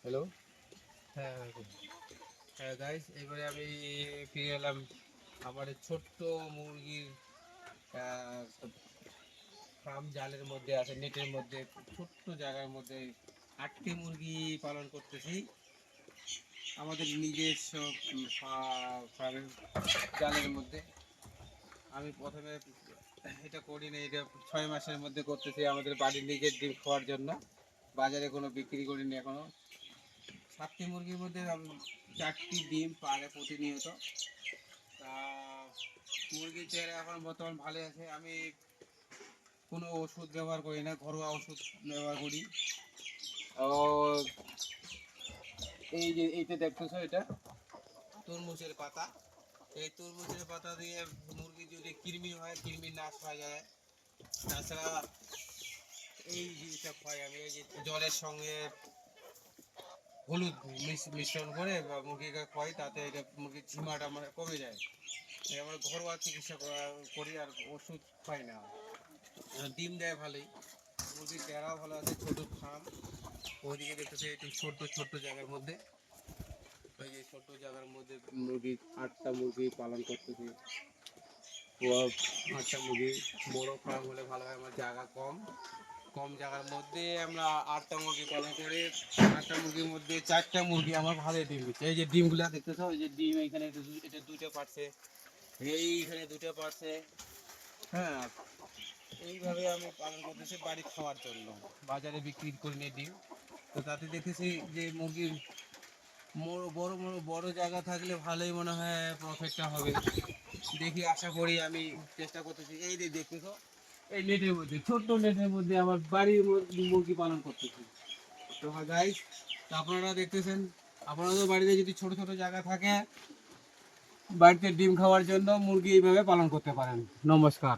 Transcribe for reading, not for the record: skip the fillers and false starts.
Hello. হ্যাঁ হ্যাঁ guys, এবারে আমি ফিরে এলাম আমার এই ছোট্ট মুরগির ফার্ম। জালের মধ্যে আছে, নেটের মধ্যে, ছোট্ট জায়গার মধ্যে 8টি মুরগি পালন করতেছি আমাদের নিজস্ব ফার্মের জালের মধ্যে। আমি প্রথমে এটা করিনি, এটা 6 মাসের মধ্যে করতেছি আমাদের বাড়ির নিজের ডিম খাওয়ার জন্য। বাজারে কোনো বিক্রি করিনি এখনো। 7টি মুরগির মধ্যে 4টি ডিম পারে প্রতিনিয়ত। তা মুরগির চেহারা এখন বর্তমান ভালো আছে। আমি কোনো ওষুধ ব্যবহার করি না, ঘরোয়া ওষুধ ব্যবহার করি। ও এই যে এইটা দেখতেছো, এটা তরমুজের পাতা। এই তরমুজের পাতা দিয়ে মুরগি যদি কৃমি হয়, কৃমি নাশ হয়ে যায়। তাছাড়া এই জিনিসটা খাই আমি, এই যে জলের সঙ্গে হলুদ মিশ্রণ করে বা মুরগিকে খাই, তাতে এটা মুরগির ঝিমাটা মানে কমে যায়। আমরা ঘরোয়া চিকিৎসা করি, আর ওষুধ খাই না। ডিম দেয় ভালোই, মুরগির চেহারাও ভালো আছে। ছোটো ফার্ম, ওইদিকে দেখতেছে একটু ছোট্ট ছোট্ট জায়গার মধ্যে, ওই যে ছোট্ট জায়গার মধ্যে মুরগি 8টা মুরগি পালন করতেছি। 8টা মুরগি। বড় ফার্ম হলে ভালো হয়, আমার জায়গা কম, কম জায়গার মধ্যে আমরা 8টা মুরগি পালন করি। 8টা মুরগির মধ্যে 4টা মুরগি আমার ভালো ডিম দিচ্ছে। এই যে ডিমগুলো দেখতেছো, এই যে ডিম এখানে এটা 2টা পারছে, এইখানে 2টা পারছে। হ্যাঁ, এইভাবে আমি পালন করতেছি বাড়ি খাওয়ার জন্য, বাজারে বিক্রি করি নি ডিম। তো তাতে দেখেছি যে মুরগির বড় বড় বড় জায়গা থাকলে ভালোই মনে হয় প্রফিটটা হবে। দেখি, আশা করি, আমি চেষ্টা করতেছি। এই যে দেখতেছো, এই নেটের মধ্যে, ছোট্ট নেটের মধ্যে আমার বাড়ির মুরগি পালন করতেছি। তো গাইস, আপনারা দেখতেছেন, আপনাদের বাড়িতে যদি ছোট ছোট জায়গা থাকে, বাড়িতে ডিম খাওয়ার জন্য মুরগি এইভাবে পালন করতে পারেন। নমস্কার।